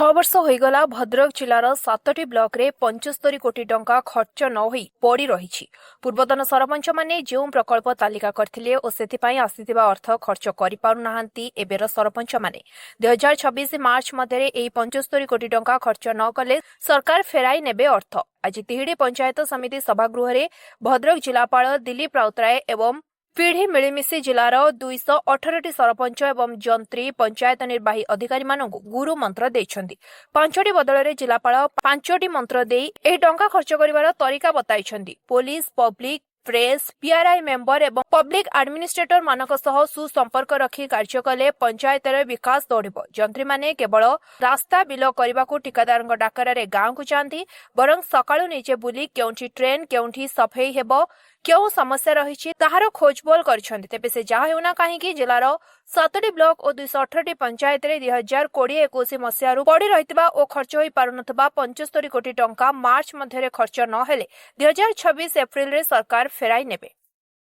वर्ष होईगला भद्रक जिलार 7टी ब्लॉक रे 75 कोटी टंका खर्च न होई पड़ी रही। पूर्वतन सरपंच माने जो प्रकल्प तालिका करथिले ओ सेथिपाई आसीथिबा अर्थ खर्च करि पारु नाहांती एबेर सरपंच माने 2026 मार्च मध्यरे एई 75 कोटी टंका खर्च न कले सरकार फेराई नेबे अर्थ। आज तिहिडी पंचायत समिति सभागृह रे भद्रक जिलापाल दिलीप राउतराय एवं पीढ़ी मिलिमिशि जिलार 218 सरपंच एवं जंत्री पंचायत निर्वाही अधिकारी मानक गुरु मंत्र देइछन्ति। 5टी बदल में जिलापाल 5टी मंत्र देई एही टंका खर्च करिवार तरीका बताइछन्ति। Police public press PRI member एवं पब्लिक एडमिनिस्ट्रेटर मानक सह सुसंपर्क रखी कार्य कले पंचायतर विकास दौड़िब। जंत्री माने केवल रास्ता बिल करबाकू ठिकादार डाकरारे गाँव को जाती, बरं सकाळु निजे बुली केउठी ट्रेन केउठी सफेई हेबो क्यों समस्या रही ताहार खोजबोल कर तेबे से जहाँ होना कहीं जिलार 7टी ब्लॉक और 218 पंचायत 2020-21 मसीह पड़ी रही और खर्च हो पार 75 कोटी टंका मार्च मध्य खर्च न हेले 2026 एप्रिल रे सरकार फेराई नेबे।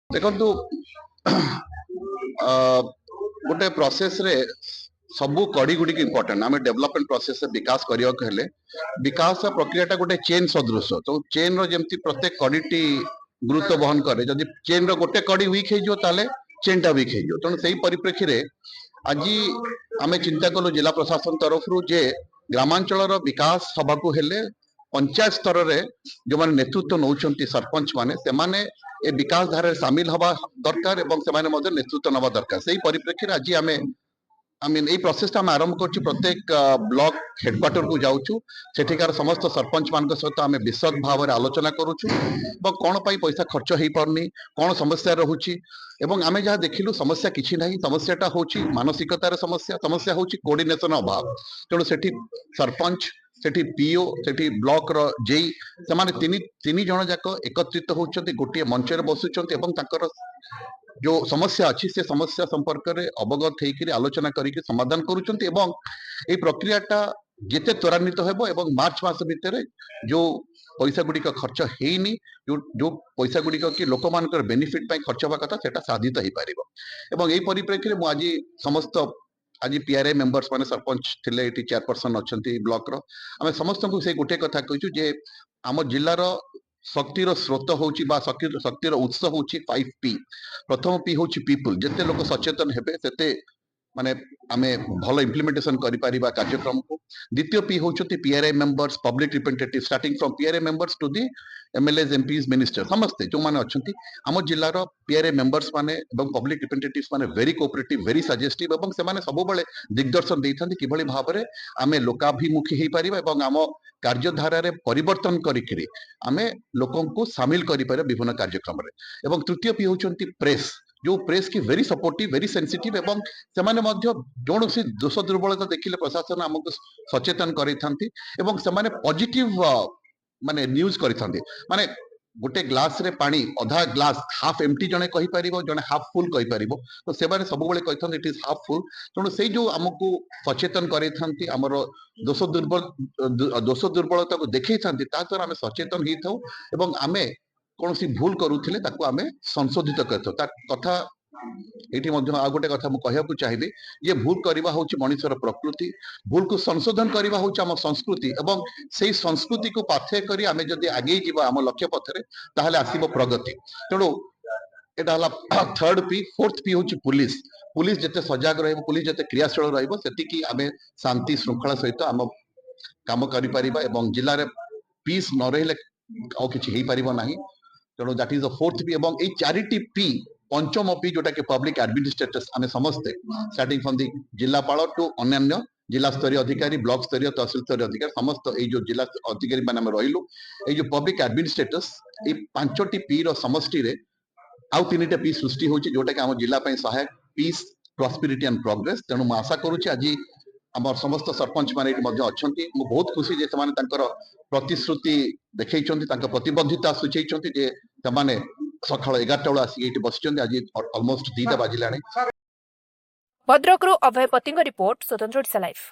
देखंतु गोटे प्रोसेस रे सबू कड़ी गुडी इम्पोर्टेंट आम डेवलपमेंट प्रोसेस विकास करिया हेले विकास प्रक्रियाटा गोटे चेन सदृश तो चेन रो जेमती प्रत्येक कड़ीटी गुरुत्व बहन करे जदि चेन रो गोटे कड़ी वीक हो ताले चेन टा वीक हो तेणु से परिप्रेक्षी रे आज आम चिंता कलु जिला प्रशासन तरफ जे ग्रामांचल विकास हबाकू हेले पंचायत स्तर रे जो माने नेतृत्व नौचंती सरपंच माने से माने ए विकास धारा सामिल हवा दरकार एवं से माने मध्य नेतृत्व नवा दरकार से परिप्रेक्षी रे आज आम ये प्रोसेस आरंभ कर प्रत्येक ब्लॉक हेडक्वार्टर को जाऊँ सेठिकार समस्त सरपंच मान सहित आम विशद भाव में आलोचना करुचु कौन पैसा खर्च हो पारनी कौन समस्या रोचे एवं आम जहाँ देखिलु समस्या किसी ना समस्याटा हूँ मानसिकतार समस्या समस्या हूँ कोऑर्डिनेशन अभाव तेणु से सरपंच सेठी पीओ सेठी ब्लॉक रो जेई से माने तीन जन जाक एकत्रित होउछन्ति गोटे मंच रे बसुछन्ति एवं ताकर जो समस्या अच्छी से समस्या संपर्क में अवगत होकर आलोचना करके समाधान करुछन्ति एवं ए प्रक्रियाटा जेते त्वरान्वित हेबो एवं मार्च मास भितर जो पैसा गुड़िक खर्च हेनी जो पैसा गुड़िक कि लोक मानकर बेनिफिट पाई खर्च हवा कथा सेटा साधित हो पारिबो एवं एई परिप्रेक्षी रे मु आज समस्त आज पीआरआई मेंबर्स माने सरपंच थिले एटी चेयरपर्सन अछंती ब्लॉक रो आमे समस्त को से गोटे कथा कहूछु जे आम जिल्लार शक्तिर स्रोत होची बा शक्तिर उत्स होची 5P। प्रथम पी होची पीपल जेते लोक सचेतन हेबे सेते माने आमे भल इम्प्लीमेंटेशन करि पारिबा कार्यक्रम को। द्वितीय पी होचती PRI members public representative starting from PRI members to the MLAs MPs minister समस्ते जो माने अछंती आम जिल्लार पीआरआई मेंबर्स माने एवं पब्लिक रिप्रेजेंटेटिव्स माने वेरी कोऑपरेटिव वेरी सजेस्टिव एवं से माने सब बेले दिग्दर्शन देथांती किभली भाबरे आमे लोकाभिमुखी हेई पारिबा एवं आम कार्यधारा रे परिवर्तन करिकरी आमे लोकन को शामिल करि पारे विभिन्न कार्यक्रम रे। एवं तृतीय पी होचंती प्रेस जो प्रेस की वेरी सपोर्टिव वेरी सेंसिटिव एवं सेमाने मध्य कौनसी दोष दुर्बलता देखिले प्रशासन आमको सचेतन करिथांती एवं सेमाने पॉजिटिव माने न्यूज करिथांती माने गोटे ग्लास रे पानी अधा ग्लास हाफ एम्प्टी जने कहि परिबो जने हाफ फुल कहि परिबो तो सेबारे सब बेले कहिथांती इट इज हाफ फुल तेणु से जो आमको सचेतन करिथांती हमर दोष दुर्बलता को देखैथांती ता द्वारा आमे सचेतन ही थाउ एवं आमे कौन सी भूल करुथिले ताकू आमे संशोधित करथो ता कथा एठी मध्य आ गोटे कथा मु कहया को चाहिबे ये भूल करबा होची मनुष्यर प्रकृति भूल को संशोधन करबा होची हम संस्कृति एवं सेही संस्कृति को पाथ्य करी आमे जदी आगे जीवा हम लक्ष्य पथरे ताहले आसीबो प्रगति तेणु एटा हला थर्ड पी। फोर्थ पी होची पुलिस पुलिस जते सजग रहबो पुलिस जते क्रियाशील रहबो सेति की आमे शांति श्रृंखला सहित हम काम करि परिबा एवं जिल्ला रे पीस न रहले आ किछि हेई परिबो नाही तेणु that is the fourth P एवं ए चारिटी पी पंचम पी जोटा कि पब्लिक एडमिनिस्ट्रेटर्स आमे समस्ते स्टार्टिंग फ्रॉम दी जिलापाल टू अन्य जिला स्तरीय अधिकारी ब्लॉक स्तरीय तहसील स्तरीय अधिकारी समस्त ए जो जिला अधिकारी माने हम रहिलु ए जो पब्लिक एडमिनिस्ट्रेटर्स ए पांचटी पी रो समष्टि रे आउ तीनटा पी सृष्टि होची जोटा कि हम जिला पई सहायक पीस प्रॉस्पेरिटी एंड प्रोग्रेस तेणु मु आशा करूची आज आम समस्त सरपंच माने मध्य अच्छी मु बहुत खुशी जे समाने तांकर प्रतिश्रुति देखैछन्ति तांकर प्रतिबद्धता सुचैछन्ति जे समाने सकाळ 11टा बेला आसी एठी बसिछन्ति आज ऑलमोस्ट 2टा बाजिलाणी। भद्रकरू अभय पतिंग रिपोर्ट स्वतंत्र ओडिशा लाइव।